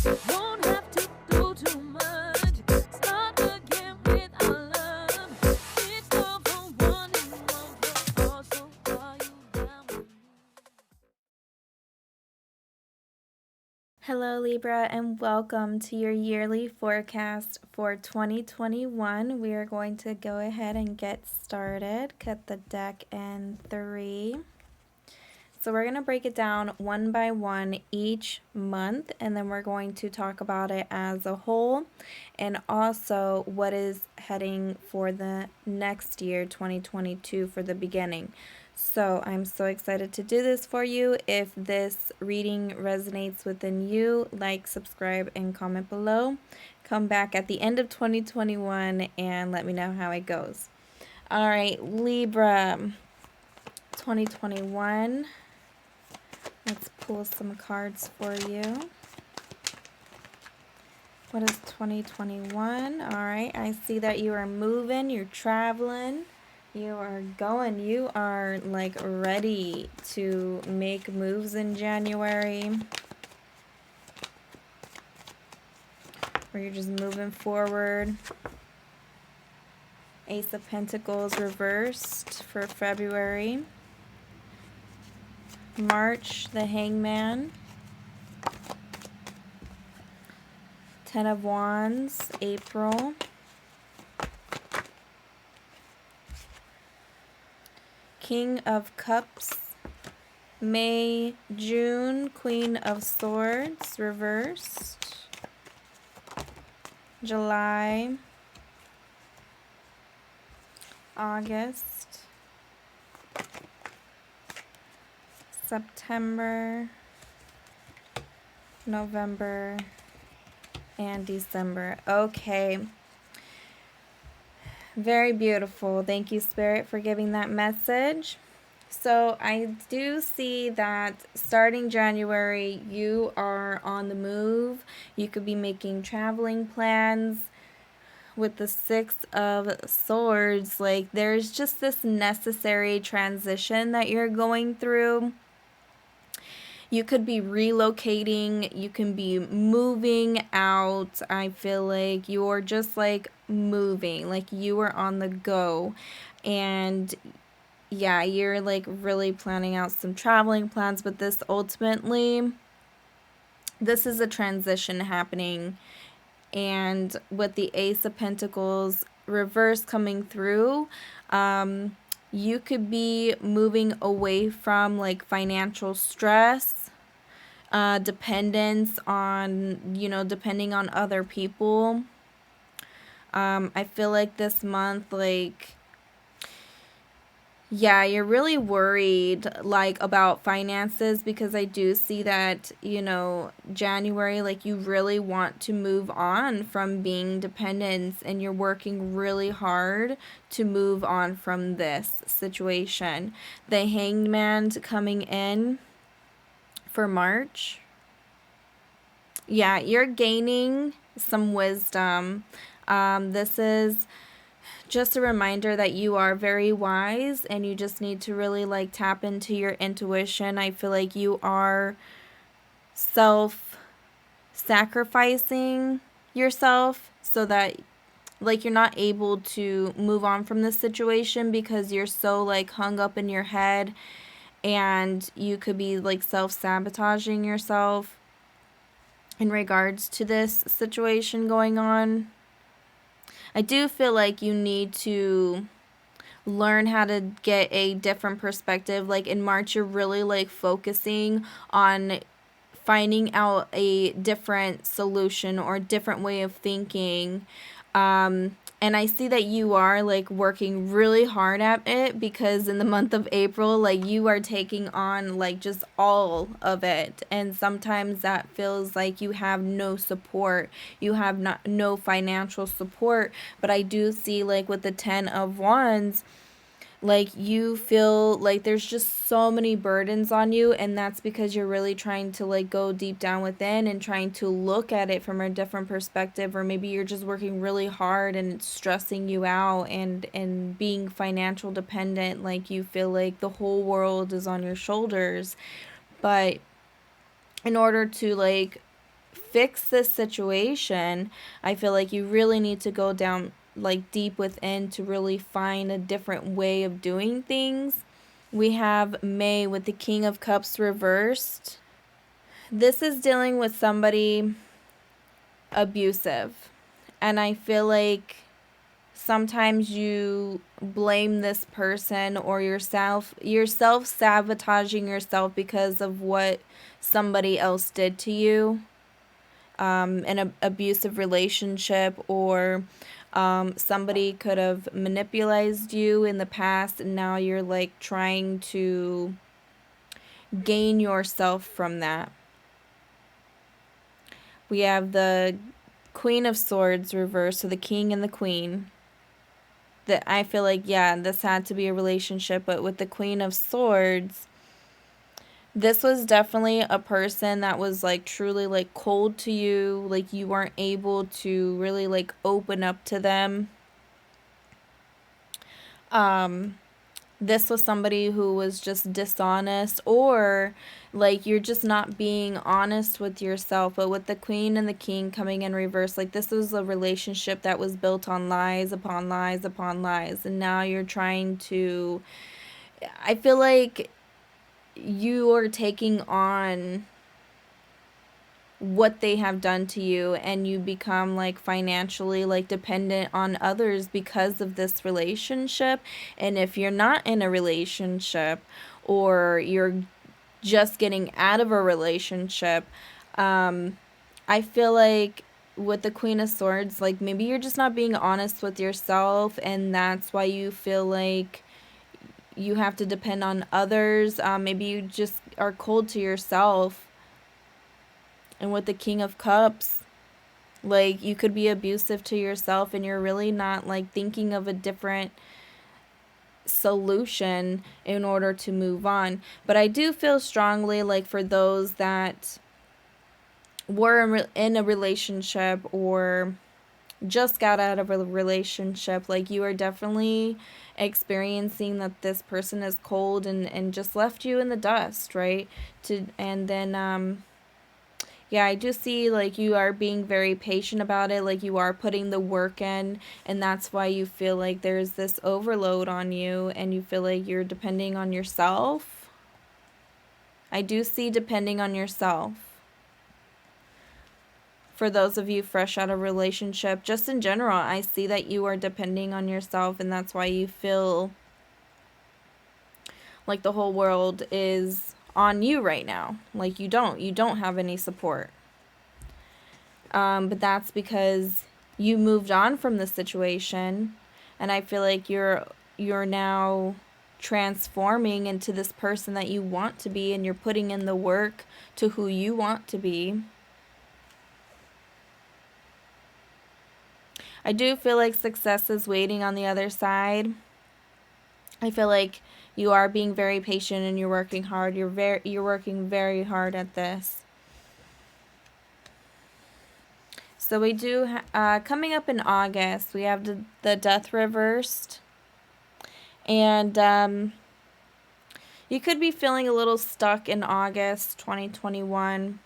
Won't have to do too much. Start again with our love. It's all for one and one for all. So are you down with me? Hello, Libra, and welcome to your yearly forecast for 2021. We are going to go ahead and get started. Cut the deck in 3. So we're going to break it down one by one each month, and then we're going to talk about it as a whole and also what is heading for the next year, 2022, for the beginning. So I'm so excited to do this for you. If this reading resonates within you, like, subscribe, and comment below. Come back at the end of 2021 and let me know how it goes. All right, Libra, 2021. Let's pull some cards for you. What is 2021? All right, I see that you are moving, you're traveling, you are going, you are like ready to make moves in January. Or you're just moving forward. Ace of Pentacles reversed for February. March, the Hangman. Ten of Wands, April. King of Cups, May, June. Queen of Swords, reversed. July, August, September, November, and December. Okay. Very beautiful. Thank you, Spirit, for giving that message. So I do see that starting January, you are on the move. You could be making traveling plans. With the Six of Swords, like there's just this necessary transition that you're going through. You could be relocating, you can be moving out. I feel like you're just like moving, like you are on the go. And yeah, you're like really planning out some traveling plans, but this ultimately, this is a transition happening. And with the Ace of Pentacles reverse coming through, you could be moving away from like financial stress, dependence on, depending on other people. I feel like this month, like, yeah, you're really worried like about finances because I do see that, January, like you really want to move on from being dependent and you're working really hard to move on from this situation. The Hanged Man coming in for March. Yeah, you're gaining some wisdom. This is just a reminder that you are very wise and you just need to really like tap into your intuition. I feel like you are self-sacrificing yourself so that like you're not able to move on from this situation because you're so like hung up in your head, and you could be like self-sabotaging yourself in regards to this situation going on. I do feel like you need to learn how to get a different perspective. Like in March, you're really like focusing on finding out a different solution or different way of thinking. And I see that you are like working really hard at it because in the month of April, like you are taking on like just all of it. And sometimes that feels like you have no support. You have no financial support. But I do see like with the 10 of Wands, like you feel like there's just so many burdens on you, and that's because you're really trying to like go deep down within and trying to look at it from a different perspective, or maybe you're just working really hard and it's stressing you out, and being financial dependent, like you feel like the whole world is on your shoulders. But in order to like fix this situation, I feel like you really need to go down like deep within to really find a different way of doing things. We have May with the King of Cups reversed. This is dealing with somebody abusive. And I feel like sometimes you blame this person or you're self-sabotaging yourself because of what somebody else did to you, in an abusive relationship, or somebody could have manipulated you in the past, and now you're like trying to gain yourself from that. We have the Queen of Swords reversed, so the King and the Queen. That I feel like, yeah, this had to be a relationship, but with the Queen of Swords, this was definitely a person that was like truly like cold to you, like you weren't able to really like open up to them. This was somebody who was just dishonest, or like you're just not being honest with yourself. But with the Queen and the King coming in reverse, like this was a relationship that was built on lies upon lies upon lies, and now you're trying to, I feel like you are taking on what they have done to you, and you become like financially like dependent on others because of this relationship. And if you're not in a relationship, or you're just getting out of a relationship, I feel like with the Queen of Swords, like maybe you're just not being honest with yourself, and that's why you feel like you have to depend on others. Maybe you just are cold to yourself. And with the King of Cups, like you could be abusive to yourself, and you're really not like thinking of a different solution in order to move on. But I do feel strongly like for those that were in a relationship or just got out of a relationship, like you are definitely experiencing that this person is cold and just left you in the dust, right? And then yeah, I do see like you are being very patient about it, like you are putting the work in, and that's why you feel like there's this overload on you, and you feel like you're depending on yourself. I do see depending on yourself. For those of you fresh out of a relationship, just in general, I see that you are depending on yourself, and that's why you feel like the whole world is on you right now. Like you don't have any support. But that's because you moved on from the situation, and I feel like you're now transforming into this person that you want to be, and you're putting in the work to who you want to be. I do feel like success is waiting on the other side. I feel like you are being very patient, and you're working hard. You're working very hard at this. So we do, coming up in August, we have the Death reversed. And you could be feeling a little stuck in August 2021.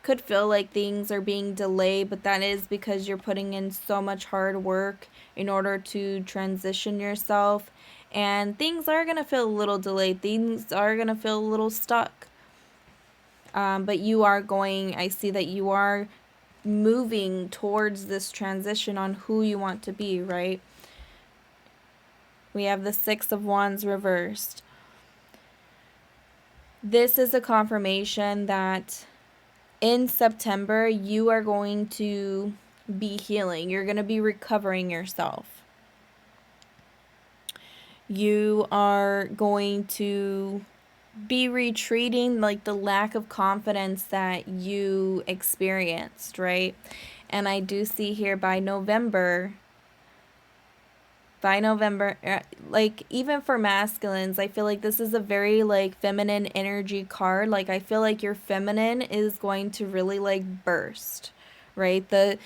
Could feel like things are being delayed, but that is because you're putting in so much hard work in order to transition yourself. And things are going to feel a little delayed. Things are going to feel a little stuck. But I see that you are moving towards this transition on who you want to be, right? We have the Six of Wands reversed. This is a confirmation that in September, you are going to be healing. You're going to be recovering yourself. You are going to be retreating like the lack of confidence that you experienced, right? And I do see here by November, like even for masculines, I feel like this is a very like feminine energy card. Like I feel like your feminine is going to really like burst, right? The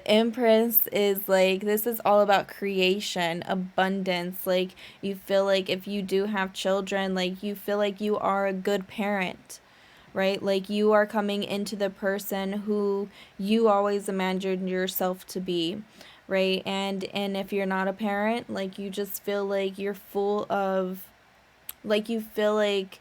Empress is like, this is all about creation, abundance. Like you feel like if you do have children, like you feel like you are a good parent, right? Like you are coming into the person who you always imagined yourself to be, right? And if you're not a parent, like you just feel like you're full of, like you feel like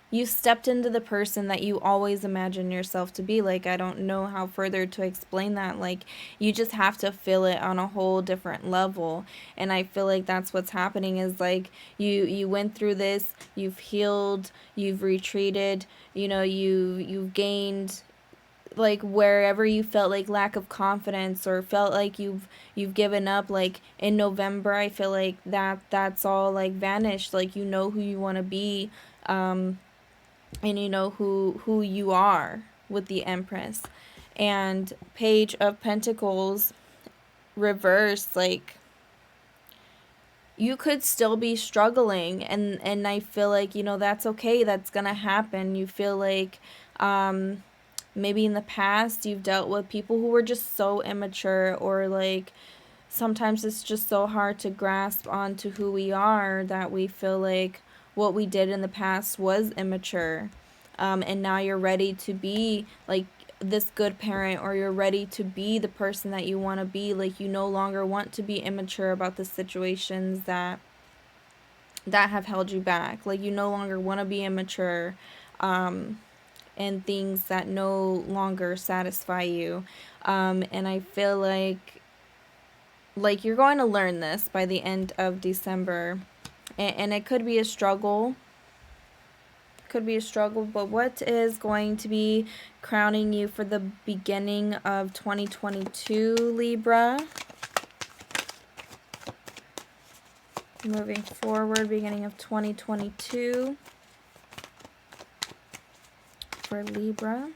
you stepped into the person that you always imagine yourself to be. Like, I don't know how further to explain that. Like, you just have to feel it on a whole different level. And I feel like that's what's happening is like you went through this, you've healed, you've retreated, you've gained, like wherever you felt like lack of confidence or felt like you've given up. Like in November, I feel like that's all like vanished. Like you know who you want to be, and you know who you are with the Empress. And Page of Pentacles reversed, like you could still be struggling, and I feel like that's okay, that's gonna happen. You feel like maybe in the past you've dealt with people who were just so immature, or like sometimes it's just so hard to grasp onto who we are that we feel like what we did in the past was immature. And now you're ready to be like this good parent, or you're ready to be the person that you want to be. Like you no longer want to be immature about the situations that have held you back. Like you no longer want to be immature and things that no longer satisfy you. And I feel like you're going to learn this by the end of December, and it could be a struggle. But what is going to be crowning you for the beginning of 2022, Libra? Moving forward, beginning of 2022 for Libra.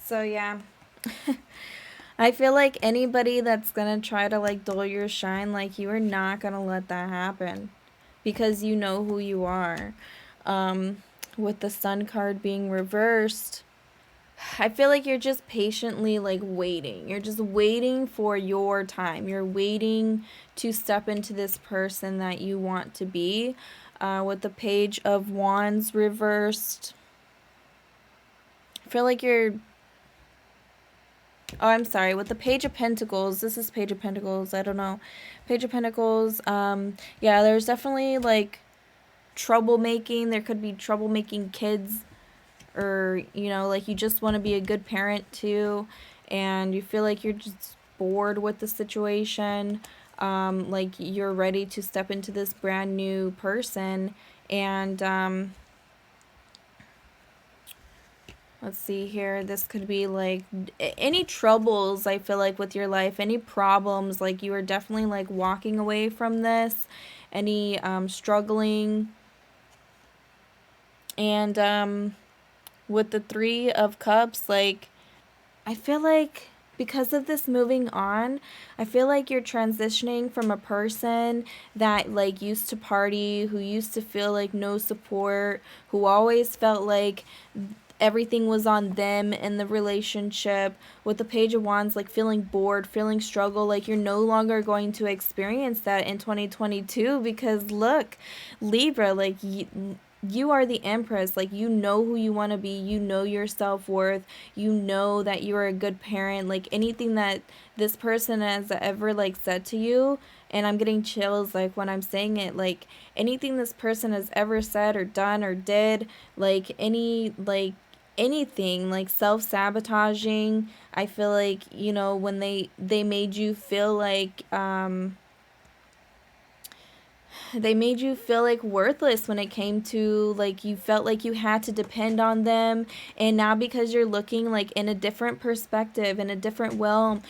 So yeah, I feel like anybody that's gonna try to like dull your shine, like you are not gonna let that happen, because you know who you are. With the Sun card being reversed, I feel like you're just patiently like waiting. You're just waiting for your time. You're waiting to step into this person that you want to be. With the Page of Wands reversed, I feel like you're. Oh, I'm sorry. With the Page of Pentacles, this is Page of Pentacles. I don't know. Page of Pentacles. Yeah, there's definitely like troublemaking. There could be troublemaking kids, or like you just want to be a good parent too, and you feel like you're just bored with the situation. Like you're ready to step into this brand new person, and let's see here. This could be like any troubles, I feel like, with your life, any problems. Like you are definitely like walking away from this, any struggling. And with the Three of Cups, like I feel like because of this moving on, I feel like you're transitioning from a person that like used to party, who used to feel like no support, who always felt like everything was on them in the relationship. With the Page of Wands, like feeling bored, feeling struggle, like you're no longer going to experience that in 2022, because look, Libra, like you are the Empress. Like you know who you want to be, you know your self-worth, you know that you're a good parent. Like anything that this person has ever like said to you, and I'm getting chills like when I'm saying it, like anything this person has ever said or done or did, like anything like self-sabotaging, I feel like when they made you feel like they made you feel like worthless when it came to like you felt like you had to depend on them. And now because you're looking like in a different perspective, in a different realm,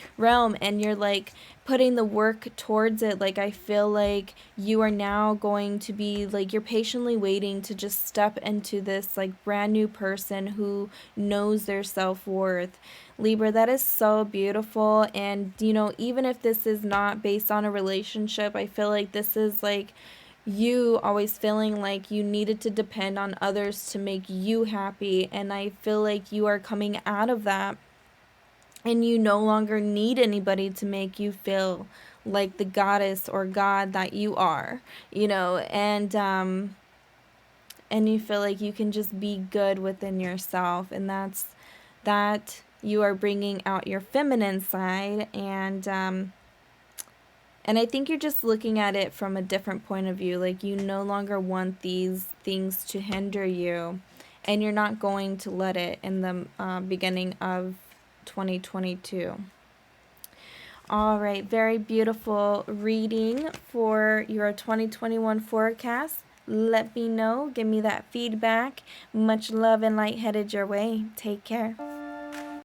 and you're like putting the work towards it, like I feel like you are now going to be like you're patiently waiting to just step into this like brand new person who knows their self-worth. Libra, that is so beautiful. And even if this is not based on a relationship, I feel like this is like you always feeling like you needed to depend on others to make you happy. And I feel like you are coming out of that, and you no longer need anybody to make you feel like the goddess or god that you are, and you feel like you can just be good within yourself, and that you are bringing out your feminine side, and I think you're just looking at it from a different point of view. Like, you no longer want these things to hinder you, and you're not going to let it in the beginning of 2022. All right, very beautiful reading for your 2021 forecast. Let me know. Give me that feedback. Much love and light headed your way. Take care.